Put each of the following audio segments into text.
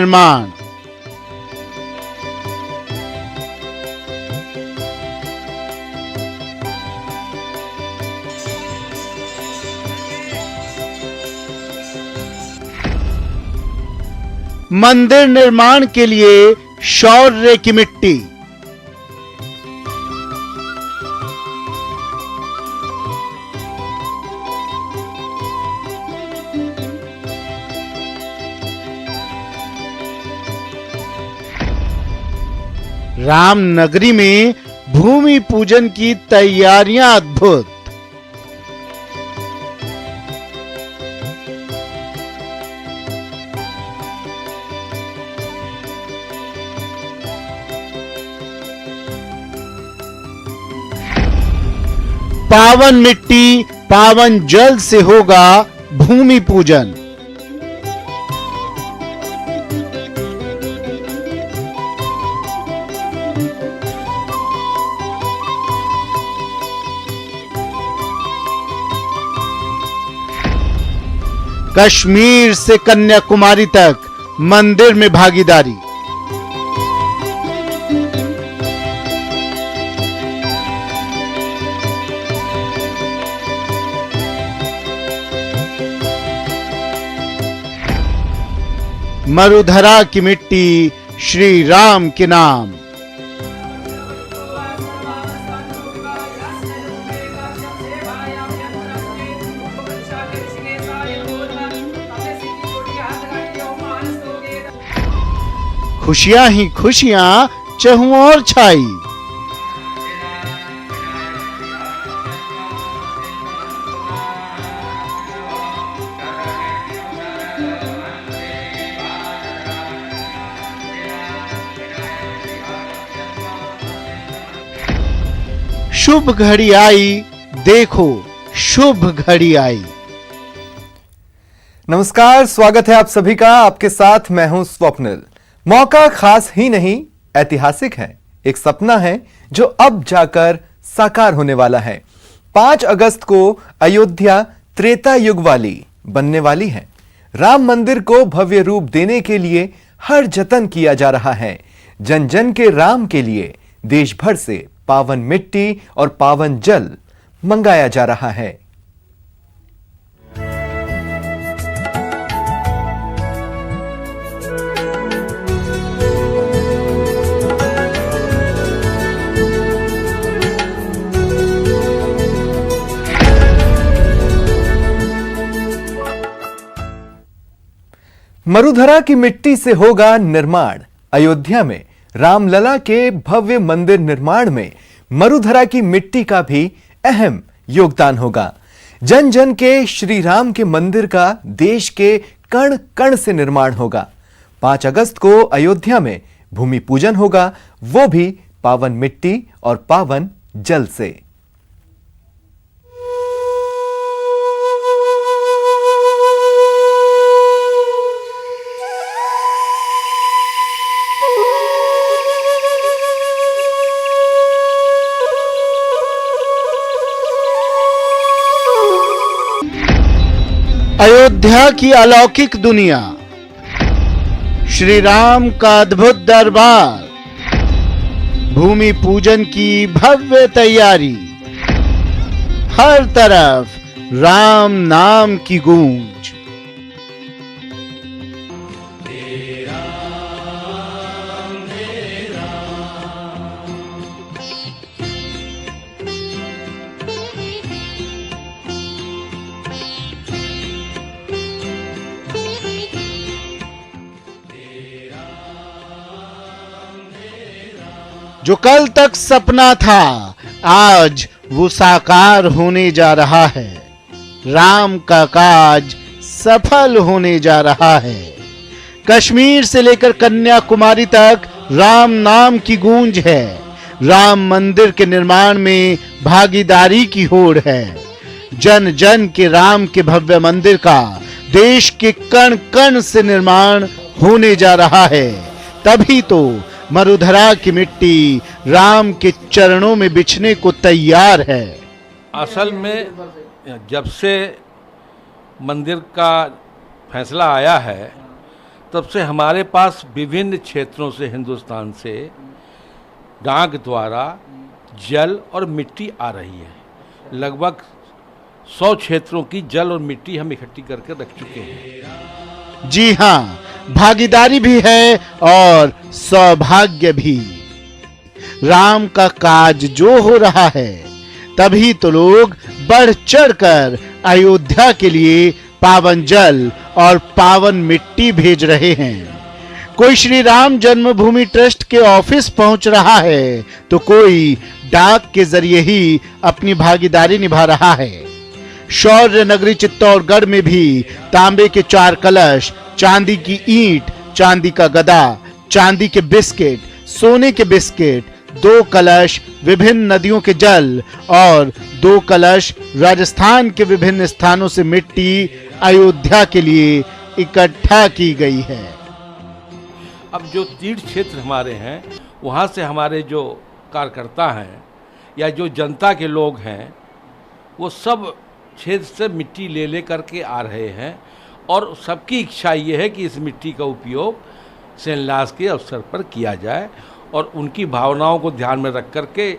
निर्माण। मंदिर निर्माण के लिए शौर्य की मिट्टी। राम नगरी में भूमि पूजन की तैयारियां अद्भुत। पावन मिट्टी पावन जल से होगा भूमि पूजन। कश्मीर से कन्याकुमारी तक मंदिर में भागीदारी। मरुधरा की मिट्टी श्री राम के नाम। खुशियां ही खुशियां चहुओर छाई। शुभ घड़ी आई, देखो शुभ घड़ी आई। नमस्कार, स्वागत है आप सभी का। आपके साथ मैं हूं स्वप्निल। मौका खास ही नहीं, ऐतिहासिक है। एक सपना है जो अब जाकर साकार होने वाला है। 5 अगस्त को अयोध्या त्रेता युग वाली बनने वाली है। राम मंदिर को भव्य रूप देने के लिए हर जतन किया जा रहा है। जन जन के राम के लिए देश भर से पावन मिट्टी और पावन जल मंगाया जा रहा है। मरुधरा की मिट्टी से होगा निर्माण। अयोध्या में रामलला के भव्य मंदिर निर्माण में मरुधरा की मिट्टी का भी अहम योगदान होगा। जन जन के श्री राम के मंदिर का देश के कण कण से निर्माण होगा। 5 अगस्त को अयोध्या में भूमि पूजन होगा, वो भी पावन मिट्टी और पावन जल से। अयोध्या की अलौकिक दुनिया, श्री राम का अद्भुत दरबार, भूमि पूजन की भव्य तैयारी, हर तरफ राम नाम की गूंज। जो कल तक सपना था, आज वो साकार होने जा रहा है। राम का काज सफल होने जा रहा है। कश्मीर से लेकर कन्याकुमारी तक राम नाम की गूंज है। राम मंदिर के निर्माण में भागीदारी की होड़ है। जन जन के राम के भव्य मंदिर का देश के कण कण से निर्माण होने जा रहा है। तभी तो मरुधरा की मिट्टी राम के चरणों में बिछने को तैयार है। असल में जब से मंदिर का फैसला आया है तब से हमारे पास विभिन्न क्षेत्रों से, हिंदुस्तान से डाक द्वारा जल और मिट्टी आ रही है। लगभग 100 क्षेत्रों की जल और मिट्टी हम इकट्ठी करके रख चुके हैं। जी हां, भागीदारी भी है और सौभाग्य भी। राम का काज जो हो रहा है, तभी तो लोग बढ़ चढ़कर अयोध्या के लिए पावन जल और पावन मिट्टी भेज रहे हैं। कोई श्री राम जन्मभूमि ट्रस्ट के ऑफिस पहुंच रहा है, तो कोई डाक के जरिए ही अपनी भागीदारी निभा रहा है। शौर्य नगरी चित्तौड़गढ़ में भी तांबे के 4 कलश, चांदी की ईंट, चांदी का गदा, चांदी के बिस्किट, सोने के बिस्किट, 2 कलश विभिन्न नदियों के जल और 2 कलश राजस्थान के विभिन्न स्थानों से मिट्टी अयोध्या के लिए इकट्ठा की गई है। अब जो तीर्थ क्षेत्र हमारे हैं, वहाँ से हमारे जो कार्यकर्ता हैं या जो जनता के लोग हैं, वो सब क्षेत्र से मिट्टी ले ले करके आ रहे हैं और सबकी इच्छा ये है कि इस मिट्टी का उपयोग शिलान्यास के अवसर पर किया जाए और उनकी भावनाओं को ध्यान में रख करके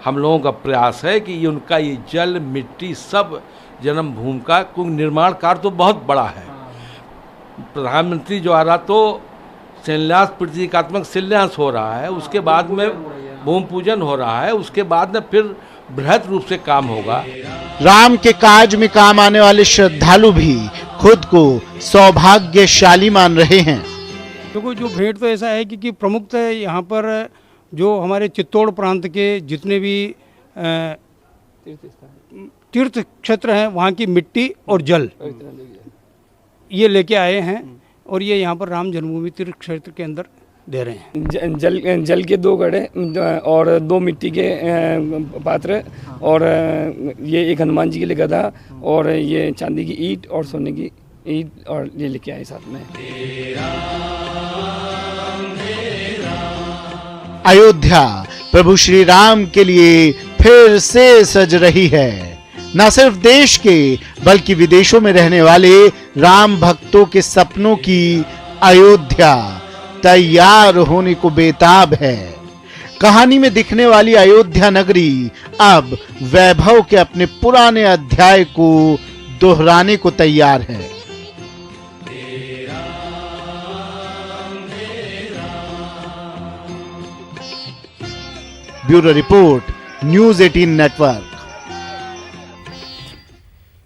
हम लोगों का प्रयास है कि उनका ये जल, मिट्टी सब जन्मभूमि का, क्योंकि निर्माण कार्य तो बहुत बड़ा है। प्रधानमंत्री जो आ रहा तो शिलान्यास, प्रतीकात्मक शिलान्यास हो रहा है, उसके बाद में भूमि पूजन हो रहा है, उसके बाद में फिर बृहद रूप से काम होगा। राम के काज में काम आने वाले श्रद्धालु भी खुद को सौभाग्यशाली मान रहे हैं। देखो, जो भेंट तो ऐसा है कि प्रमुखतः यहाँ पर जो हमारे चित्तौड़ प्रांत के जितने भी तीर्थ क्षेत्र हैं, वहाँ की मिट्टी और जल ये लेके आए हैं और ये यहाँ पर राम जन्मभूमि तीर्थ क्षेत्र के अंदर दे रहे हैं। जल के 2 घड़े और 2 मिट्टी के पात्र और ये एक हनुमान जी के लिए गदा और ये चांदी की ईंट और सोने की ईंट और ये लेके आए साथ में। अयोध्या प्रभु श्री राम के लिए फिर से सज रही है। न सिर्फ देश के बल्कि विदेशों में रहने वाले राम भक्तों के सपनों की अयोध्या तैयार होने को बेताब है। कहानी में दिखने वाली अयोध्या नगरी अब वैभव के अपने पुराने अध्याय को दोहराने को तैयार है। Bureau report, news 18 network.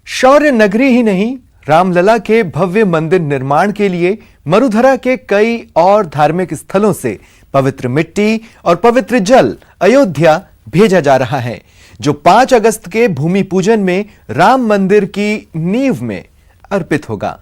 शौर्य नगरी ही नहीं, रामलला के भव्य मंदिर निर्माण के लिए मरुधरा के कई और धार्मिक स्थलों से पवित्र मिट्टी और पवित्र जल अयोध्या भेजा जा रहा है, जो 5 अगस्त के भूमि पूजन में राम मंदिर की नींव में अर्पित होगा।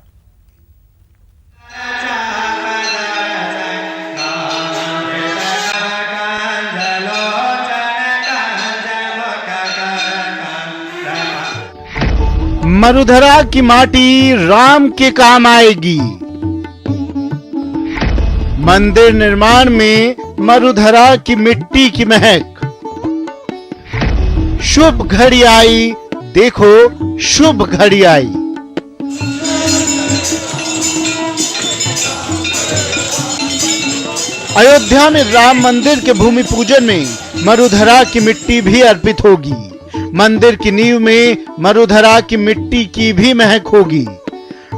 मरुधरा की माटी राम के काम आएगी। मंदिर निर्माण में मरुधरा की मिट्टी की महक। शुभ घड़ी आई, देखो शुभ घड़ी आई। अयोध्या में राम मंदिर के भूमि पूजन में मरुधरा की मिट्टी भी अर्पित होगी। मंदिर की नींव में मरुधरा की मिट्टी की भी महक होगी।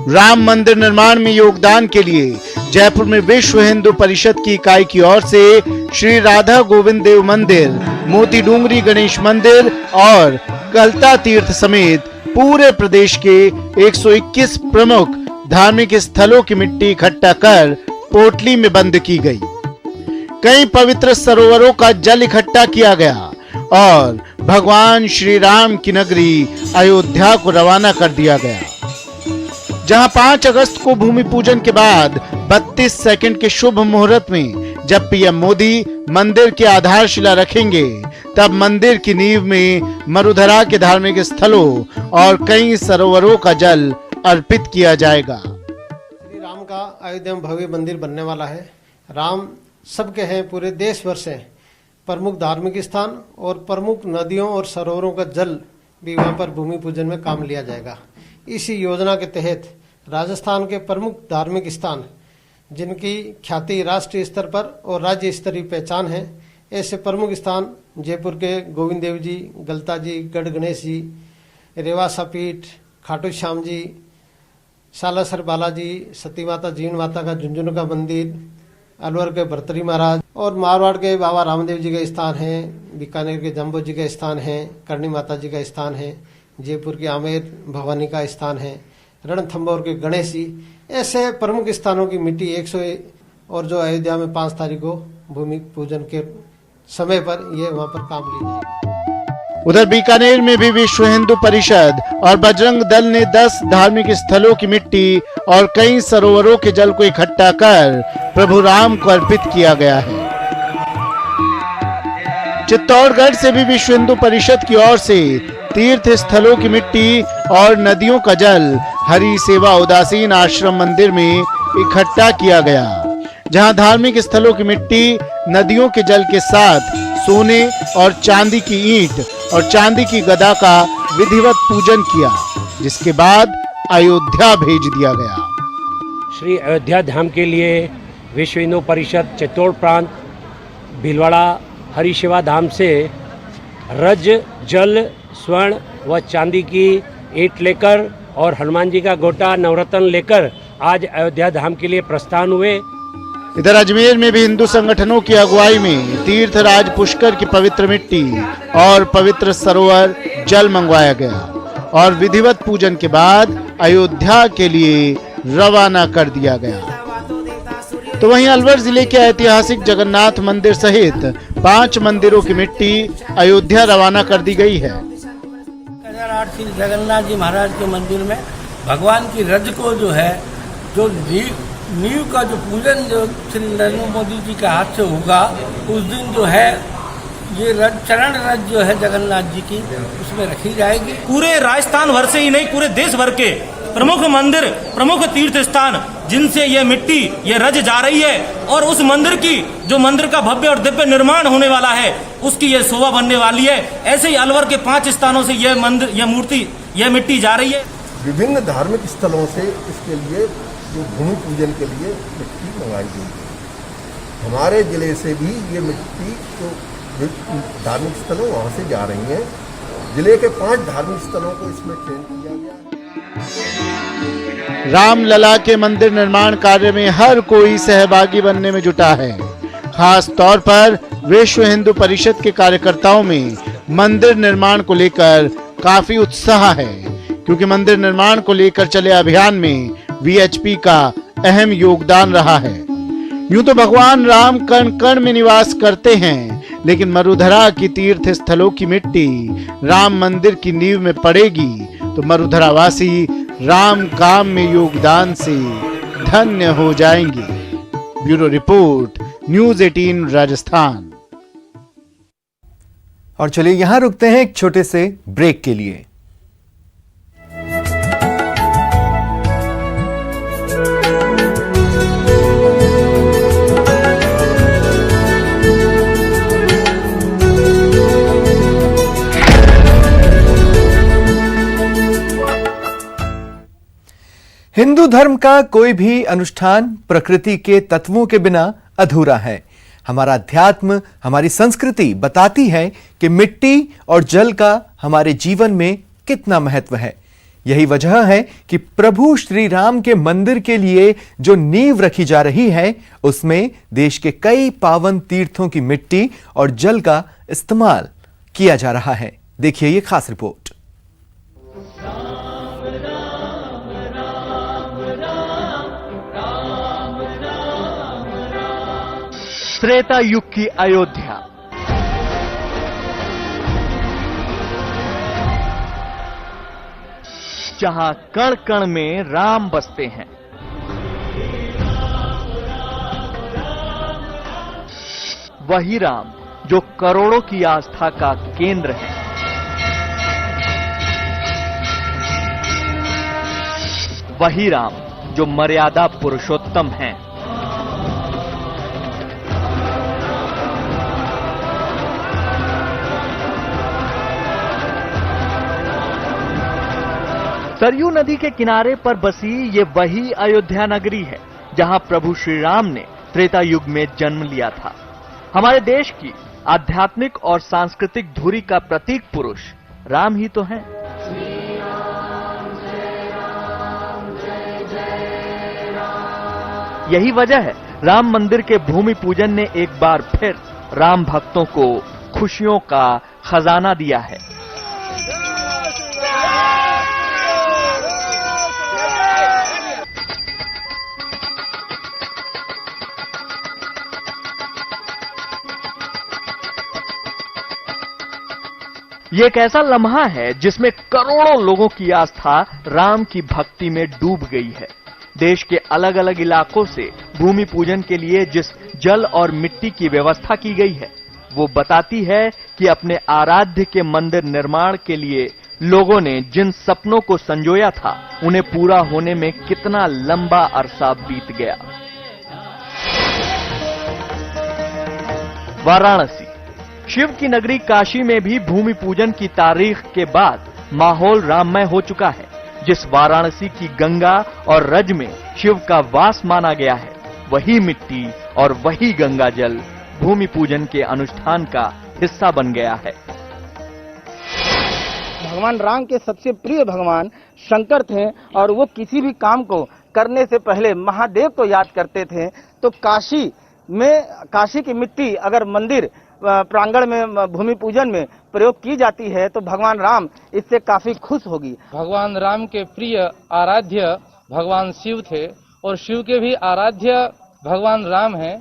राम मंदिर निर्माण में योगदान के लिए जयपुर में विश्व हिंदू परिषद की इकाई की ओर से श्री राधा गोविंद देव मंदिर, मोती डूंगरी गणेश मंदिर और गलता तीर्थ समेत पूरे प्रदेश के 121 प्रमुख धार्मिक स्थलों की मिट्टी इकट्ठा कर पोटली में बंद की गई। कई पवित्र सरोवरों का जल इकट्ठा किया गया और भगवान श्री राम की नगरी अयोध्या को रवाना कर दिया गया, जहां 5 अगस्त को भूमि पूजन के बाद 32 सेकंड के शुभ मुहूर्त में जब पीएम मोदी मंदिर की आधारशिला रखेंगे, तब मंदिर की नींव में मरुधरा के धार्मिक स्थलों और कई सरोवरों का जल अर्पित किया जाएगा। श्री राम का अयोध्या में भव्य मंदिर बनने वाला है। राम सबके हैं, पूरे देश भर से प्रमुख धार्मिक स्थान और प्रमुख नदियों और सरोवरों का जल भी वहां पर भूमि पूजन में काम लिया जाएगा। इसी योजना के तहत राजस्थान के प्रमुख धार्मिक स्थान जिनकी ख्याति राष्ट्रीय स्तर पर और राज्य स्तरीय पहचान है। ऐसे प्रमुख स्थान जयपुर के गोविंद देव जी, गलता जी, गढ़ गणेश जी, रेवासा पीठ, खाटू श्याम जी, सालासर बालाजी, सती माता जीण माता का झुंझुनू का मंदिर, अलवर के भर्तरी महाराज और मारवाड़ के बाबा रामदेव जी का स्थान है, बीकानेर के जम्बो जी का स्थान है, करणी माता जी का स्थान है, जयपुर की आमेर भवानी का स्थान है, रणथंभौर के गणेश जी। ऐसे प्रमुख स्थानों की मिट्टी 100 और जो अयोध्या में 5 तारीख को भूमि पूजन के समय पर ये वहां पर काम ली जाएगी। उधर बीकानेर में भी विश्व हिंदू परिषद और बजरंग दल ने 10 धार्मिक स्थलों की मिट्टी और कई सरोवरों के जल को इकट्ठा कर प्रभु राम को अर्पित किया गया है। चित्तौड़गढ़ से भी विश्व हिंदू परिषद की ओर से तीर्थ स्थलों की मिट्टी और नदियों का जल हरि सेवा उदासीन आश्रम मंदिर में इकट्ठा किया गया, जहां धार्मिक स्थलों की मिट्टी नदियों के जल के साथ सोने और चांदी की ईंट और चांदी की गदा का विधिवत पूजन किया, जिसके बाद अयोध्या भेज दिया गया। श्री अयोध्या धाम के लिए विश्व हिंदू परिषद चित्तौड़ प्रांत भीलवाड़ा हरि सेवा धाम से रज, जल, स्वर्ण व चांदी की ईंट लेकर और हनुमान जी का गोटा नवरत्न लेकर आज अयोध्या धाम के लिए प्रस्थान हुए। इधर अजमेर में भी हिंदू संगठनों की अगुवाई में तीर्थराज पुष्कर की पवित्र मिट्टी और पवित्र सरोवर जल मंगवाया गया और विधिवत पूजन के बाद अयोध्या के लिए रवाना कर दिया गया। तो वहीं अलवर जिले के ऐतिहासिक जगन्नाथ मंदिर सहित 5 मंदिरों की मिट्टी अयोध्या रवाना कर दी गई है। श्री जगन्नाथ जी महाराज के मंदिर में भगवान की रज को जो है, जो नींव का जो पूजन जो श्री नरेंद्र मोदी जी के हाथ से होगा, उस दिन जो है ये रज, चरण रज जो है जगन्नाथ जी की, उसमें रखी जाएगी। पूरे राजस्थान भर से ही नहीं, पूरे देश भर के प्रमुख मंदिर, प्रमुख तीर्थ स्थान जिनसे ये मिट्टी, ये रज जा रही है और उस मंदिर की, जो मंदिर का भव्य और दिव्य निर्माण होने वाला है, उसकी ये शोभा बनने वाली है। ऐसे ही अलवर के 5 स्थानों से ये मंदिर, ये मूर्ति, ये मिट्टी जा रही है। विभिन्न धार्मिक स्थलों से इसके लिए जो भूमि पूजन के लिए मिट्टी मंगाई गई है। हमारे जिले से भी ये मिट्टी जो धार्मिक स्थलों वहाँ से जा रही हैं। जिले के 5 धार्मिक स्थलों को इसमें चयन किया गया है। रामलला के मंदिर निर्माण कार्य में हर कोई सहभागी बनने में जुटा है। खास तौर पर विश्व हिंदू परिषद के कार्यकर्ताओं में मंदिर निर्माण को लेकर काफी उत्साह है, क्योंकि मंदिर निर्माण को लेकर चले अभियान में वीएचपी का अहम योगदान रहा है। यूं तो भगवान राम कण कण में निवास करते हैं, लेकिन मरुधरा की तीर्थ स्थलों की मिट्टी राम मंदिर की नींव में पड़ेगी तो मरुधरावासी राम काम में योगदान से धन्य हो जाएंगे। Bureau report, news 18 Rajasthan. और चलिए यहां रुकते हैं एक छोटे से ब्रेक के लिए। हिंदू धर्म का कोई भी अनुष्ठान प्रकृति के तत्वों के बिना अधूरा है। हमारा अध्यात्म, हमारी संस्कृति बताती है कि मिट्टी और जल का हमारे जीवन में कितना महत्व है। यही वजह है कि प्रभु श्री राम के मंदिर के लिए जो नींव रखी जा रही है, उसमें देश के कई पावन तीर्थों की मिट्टी और जल का इस्तेमाल किया जा रहा है। देखिए ये खास रिपोर्ट। त्रेता युग की अयोध्या, जहां कण कण में राम बसते हैं। वही राम जो करोड़ों की आस्था का केंद्र है। वही राम जो मर्यादा पुरुषोत्तम हैं। सरयू नदी के किनारे पर बसी ये वही अयोध्या नगरी है, जहां प्रभु श्री राम ने त्रेता युग में जन्म लिया था। हमारे देश की आध्यात्मिक और सांस्कृतिक धुरी का प्रतीक पुरुष राम ही तो हैं। यही वजह है राम मंदिर के भूमि पूजन ने एक बार फिर राम भक्तों को खुशियों का खजाना दिया है। ये एक ऐसा लम्हा है जिसमें करोड़ों लोगों की आस्था राम की भक्ति में डूब गई है। देश के अलग अलग इलाकों से भूमि पूजन के लिए जिस जल और मिट्टी की व्यवस्था की गई है, वो बताती है कि अपने आराध्य के मंदिर निर्माण के लिए लोगों ने जिन सपनों को संजोया था, उन्हें पूरा होने में कितना लंबा अरसा बीत गया। वाराणसी, शिव की नगरी काशी में भी भूमि पूजन की तारीख के बाद माहौल राममय हो चुका है। जिस वाराणसी की गंगा और रज में शिव का वास माना गया है, वही मिट्टी और वही गंगा जल भूमि पूजन के अनुष्ठान का हिस्सा बन गया है। भगवान राम के सबसे प्रिय भगवान शंकर थे और वो किसी भी काम को करने से पहले महादेव को याद करते थे। तो काशी की मिट्टी अगर मंदिर प्रांगण में भूमि पूजन में प्रयोग की जाती है तो भगवान राम इससे काफी खुश होगी। भगवान राम के प्रिय आराध्य भगवान शिव थे और शिव के भी आराध्य भगवान राम हैं।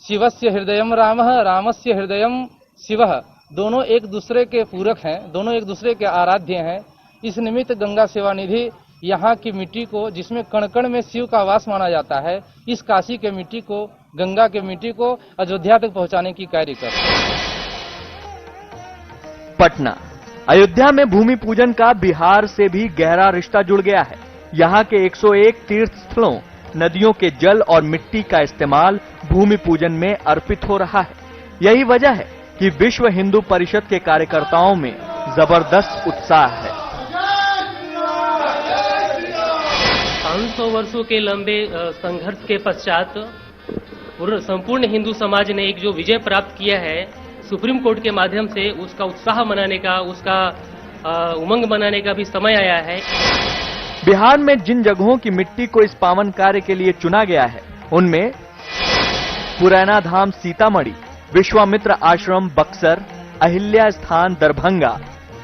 शिवस्य हृदयम रामः, रामस्य हृदयम शिवः। दोनों एक दूसरे के पूरक हैं, दोनों एक दूसरे के आराध्य हैं। इस निमित्त गंगा सेवा निधि यहाँ की मिट्टी को, जिसमें कण कण में शिव का वास माना जाता है, इस काशी के मिट्टी को, गंगा के मिट्टी को अयोध्या तक पहुँचाने की कार्य कर रहे हैं। पटना, अयोध्या में भूमि पूजन का बिहार से भी गहरा रिश्ता जुड़ गया है। यहाँ के 101 तीर्थ स्थलों, नदियों के जल और मिट्टी का इस्तेमाल भूमि पूजन में अर्पित हो रहा है। यही वजह है कि विश्व हिंदू परिषद के कार्यकर्ताओं में जबरदस्त उत्साह है। 500 वर्षों के लंबे संघर्ष के पश्चात संपूर्ण हिंदू समाज ने एक जो विजय प्राप्त किया है सुप्रीम कोर्ट के माध्यम से, उसका उत्साह मनाने का, उसका उमंग मनाने का भी समय आया है। बिहार में जिन जगहों की मिट्टी को इस पावन कार्य के लिए चुना गया है, उनमें पुरैना धाम सीतामढ़ी, विश्वामित्र आश्रम बक्सर, अहिल्या स्थान दरभंगा,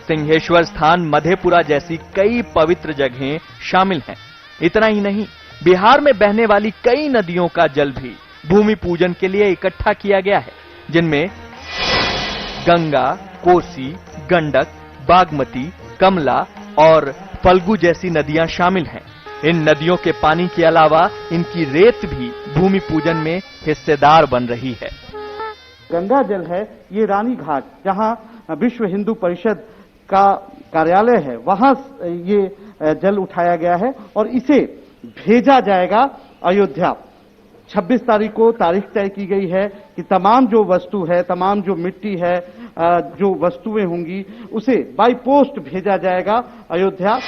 सिंहेश्वर स्थान मधेपुरा जैसी कई पवित्र जगहें शामिल हैं। इतना ही नहीं, बिहार में बहने वाली कई नदियों का जल भी भूमि पूजन के लिए इकट्ठा किया गया है, जिनमें गंगा, कोसी, गंडक, बागमती, कमला और फल्गु जैसी नदियां शामिल हैं। इन नदियों के पानी के अलावा इनकी रेत भी भूमि पूजन में हिस्सेदार बन रही है। गंगा जल है, ये रानी घाट जहां विश्व हिंदू परिषद का कार्यालय है, वहां ये जल उठाया गया है और इसे भेजा जाएगा अयोध्या। 26 तारीख को तारीख तय की गई है कि तमाम जो वस्तु है, तमाम जो मिट्टी है, जो वस्तुएं होंगी, उसे बाई पोस्ट भेजा जाएगा अयोध्या।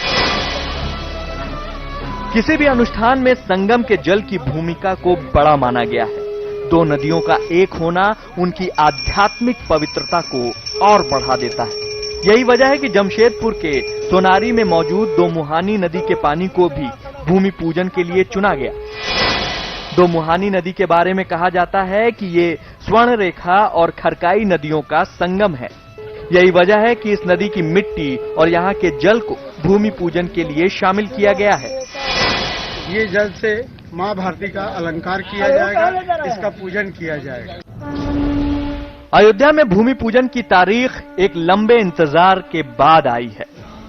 किसी भी अनुष्ठान में संगम के जल की भूमिका को बड़ा माना गया है। दो नदियों का एक होना उनकी आध्यात्मिक पवित्रता को और बढ़ा देता है। यही वजह है कि जमशेदपुर के सोनारी में मौजूद दो मुहानी नदी के पानी को भी भूमि पूजन के लिए चुना गया। दो मुहानी नदी के बारे में कहा जाता है कि ये स्वर्ण रेखा और खरकाई नदियों का संगम है। यही वजह है कि इस नदी की मिट्टी और यहाँ के जल को भूमि पूजन के लिए शामिल किया गया है। ये जल से माँ भारती का अलंकार किया जाएगा, इसका पूजन किया जाएगा। अयोध्या में भूमि पूजन की तारीख एक लंबे इंतजार के बाद आई है।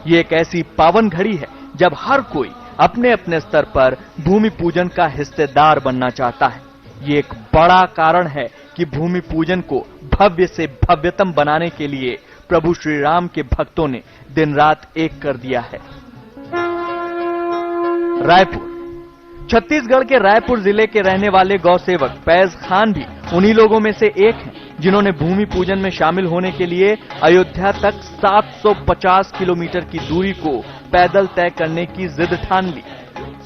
ये एक ऐसी पावन घड़ी है जब हर कोई अपने अपने स्तर पर भूमि पूजन का हिस्सेदार बनना चाहता है। ये एक बड़ा कारण है कि भूमि पूजन को भव्य से भव्यतम बनाने के लिए प्रभु श्री राम के भक्तों ने दिन रात एक कर दिया है। रायपुर, छत्तीसगढ़ के रायपुर जिले के रहने वाले गौ सेवक फैज खान भी उन्हीं लोगों में से एक हैं जिन्होंने भूमि पूजन में शामिल होने के लिए अयोध्या तक 750 किलोमीटर की दूरी को पैदल तय करने की जिद ठान ली।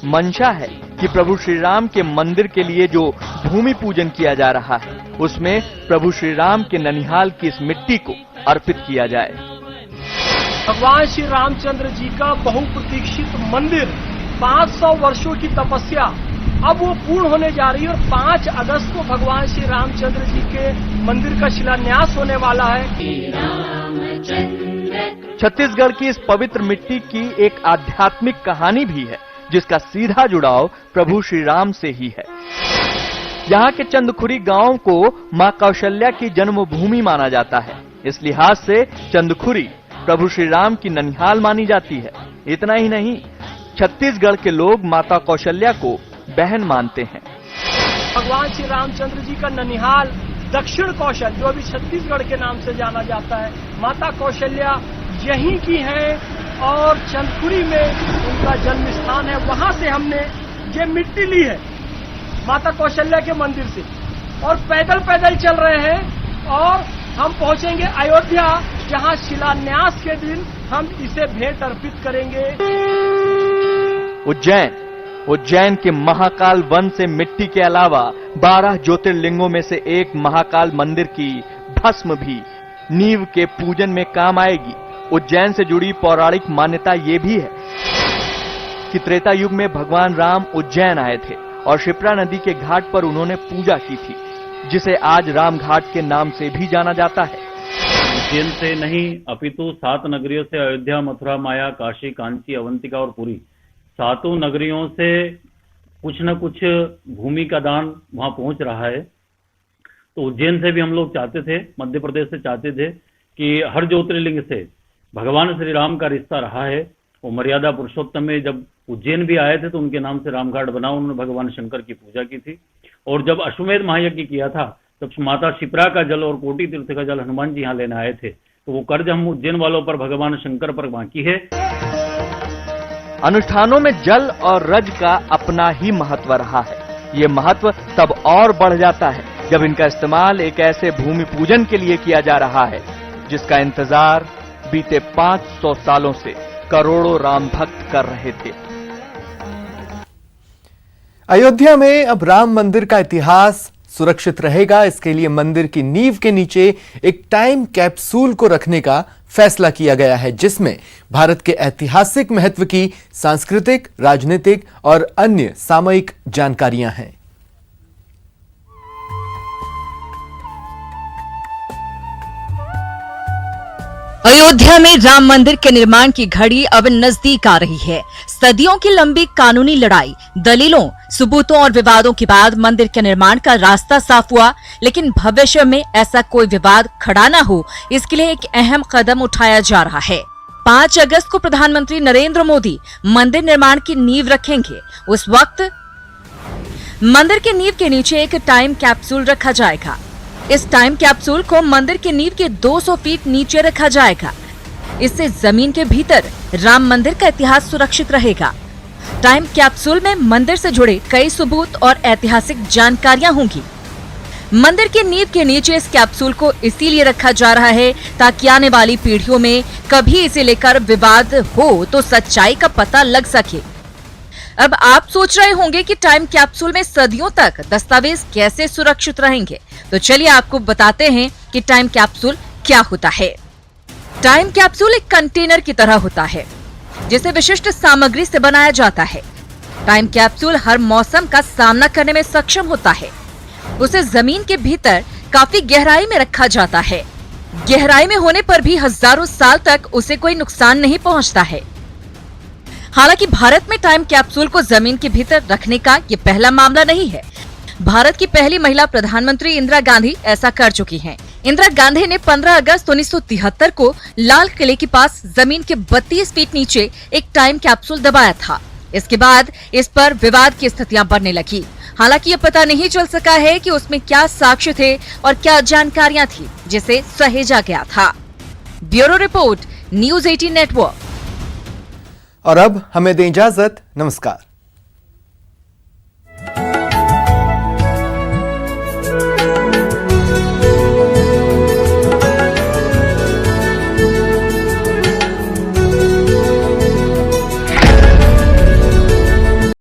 मंशा है कि प्रभु श्री राम के मंदिर के लिए जो भूमि पूजन किया जा रहा है उसमें प्रभु श्री राम के ननिहाल की इस मिट्टी को अर्पित किया जाए। भगवान श्री रामचंद्र जी का बहुप्रतीक्षित मंदिर 500 वर्षों की तपस्या अब वो पूर्ण होने जा रही है और 5 अगस्त को भगवान श्री रामचंद्र जी के मंदिर का शिलान्यास होने वाला है। छत्तीसगढ़ की इस पवित्र मिट्टी की एक आध्यात्मिक कहानी भी है जिसका सीधा जुड़ाव प्रभु श्री राम से ही है। यहाँ के चंदखुरी गांव को मां कौशल्या की जन्मभूमि माना जाता है। इस लिहाज से चंदखुरी प्रभु श्री राम की ननिहाल मानी जाती है। इतना ही नहीं, छत्तीसगढ़ के लोग माता कौशल्या को बहन मानते हैं। भगवान श्री रामचंद्र जी का ननिहाल दक्षिण कौशल जो अभी छत्तीसगढ़ के नाम से जाना जाता है, माता कौशल्या यहीं की हैं और चंदखुरी में उनका जन्म स्थान है। वहां से हमने ये मिट्टी ली है माता कौशल्या के मंदिर से और पैदल पैदल चल रहे हैं और हम पहुंचेंगे अयोध्या जहां शिलान्यास के दिन हम इसे भेंट अर्पित करेंगे। उज्जैन के महाकाल वन से मिट्टी के अलावा 12 ज्योतिर्लिंगों में से एक महाकाल मंदिर की भस्म भी नींव के पूजन में काम आएगी। उज्जैन से जुड़ी पौराणिक मान्यता ये भी है कि त्रेता युग में भगवान राम उज्जैन आए थे और शिप्रा नदी के घाट पर उन्होंने पूजा की थी, जिसे आज राम घाट के नाम से भी जाना जाता है। उज्जैन से नहीं अपितु 7 नगरियों से अयोध्या, मथुरा, माया, काशी, कांची, अवंतिका और पुरी 7 नगरियों से कुछ न कुछ भूमि का दान वहां पहुंच रहा है। तो उज्जैन से भी हम लोग चाहते थे, मध्य प्रदेश से चाहते थे कि हर ज्योतिर्लिंग से भगवान श्री राम का रिश्ता रहा है। वो मर्यादा पुरुषोत्तम में जब उज्जैन भी आए थे तो उनके नाम से रामघाट बना, उन्होंने भगवान शंकर की पूजा की थी। और जब अश्वमेध महायज्ञ किया था तब माता शिप्रा का जल और कोटि तीर्थ का जल हनुमान जी यहाँ लेने आए थे। तो वो कर्ज हम उज्जैन वालों पर भगवान शंकर पर बाकी है। अनुष्ठानों में जल और रज का अपना ही महत्व रहा है। ये महत्व तब और बढ़ जाता है जब इनका इस्तेमाल एक ऐसे भूमि पूजन के लिए किया जा रहा है जिसका इंतजार बीते 500 सालों से करोड़ों राम भक्त कर रहे थे। अयोध्या में अब राम मंदिर का इतिहास सुरक्षित रहेगा। इसके लिए मंदिर की नींव के नीचे एक टाइम कैप्सूल को रखने का फैसला किया गया है, जिसमें भारत के ऐतिहासिक महत्व की सांस्कृतिक, राजनीतिक और अन्य सामयिक जानकारियां हैं। अयोध्या में राम मंदिर के निर्माण की घड़ी अब नजदीक आ रही है। सदियों की लंबी कानूनी लड़ाई, दलीलों, सबूतों और विवादों के बाद मंदिर के निर्माण का रास्ता साफ हुआ, लेकिन भविष्य में ऐसा कोई विवाद खड़ा न हो, इसके लिए एक अहम कदम उठाया जा रहा है। 5 अगस्त को प्रधानमंत्री नरेंद्र मोदी मंदिर निर्माण की नींव रखेंगे। उस वक्त मंदिर की नींव के नीचे एक टाइम कैप्सूल रखा जाएगा। इस टाइम कैप्सूल को मंदिर की नींव के 200 फीट नीचे रखा जाएगा। इससे जमीन के भीतर राम मंदिर का इतिहास सुरक्षित रहेगा। टाइम कैप्सूल में मंदिर से जुड़े कई सबूत और ऐतिहासिक जानकारियां होंगी। मंदिर की नींव के नीचे इस कैप्सूल को इसीलिए रखा जा रहा है ताकि आने वाली पीढ़ियों में कभी इसे लेकर विवाद हो तो सच्चाई का पता लग सके। अब आप सोच रहे होंगे कि टाइम कैप्सूल में सदियों तक दस्तावेज कैसे सुरक्षित रहेंगे, तो चलिए आपको बताते हैं कि टाइम कैप्सूल क्या होता है। टाइम कैप्सूल एक कंटेनर की तरह होता है जिसे विशिष्ट सामग्री से बनाया जाता है। टाइम कैप्सूल हर मौसम का सामना करने में सक्षम होता है। उसे जमीन के भीतर काफी गहराई में रखा जाता है। गहराई में होने पर भी हजारों साल तक उसे कोई नुकसान नहीं पहुंचता है। हालांकि भारत में टाइम कैप्सूल को जमीन के भीतर रखने का ये पहला मामला नहीं है। भारत की पहली महिला प्रधानमंत्री इंदिरा गांधी ऐसा कर चुकी हैं। इंदिरा गांधी ने 15 अगस्त 1973 को लाल किले के पास जमीन के 32 फीट नीचे एक टाइम कैप्सूल दबाया था। इसके बाद इस पर विवाद की स्थितियां बढ़ने लगी। हालांकि ये पता नहीं चल सका है कि उसमें क्या साक्ष्य थे और क्या जानकारियां थी जिसे सहेजा गया था। Bureau report, news 18 network. और अब हमें दें इजाजत। नमस्कार।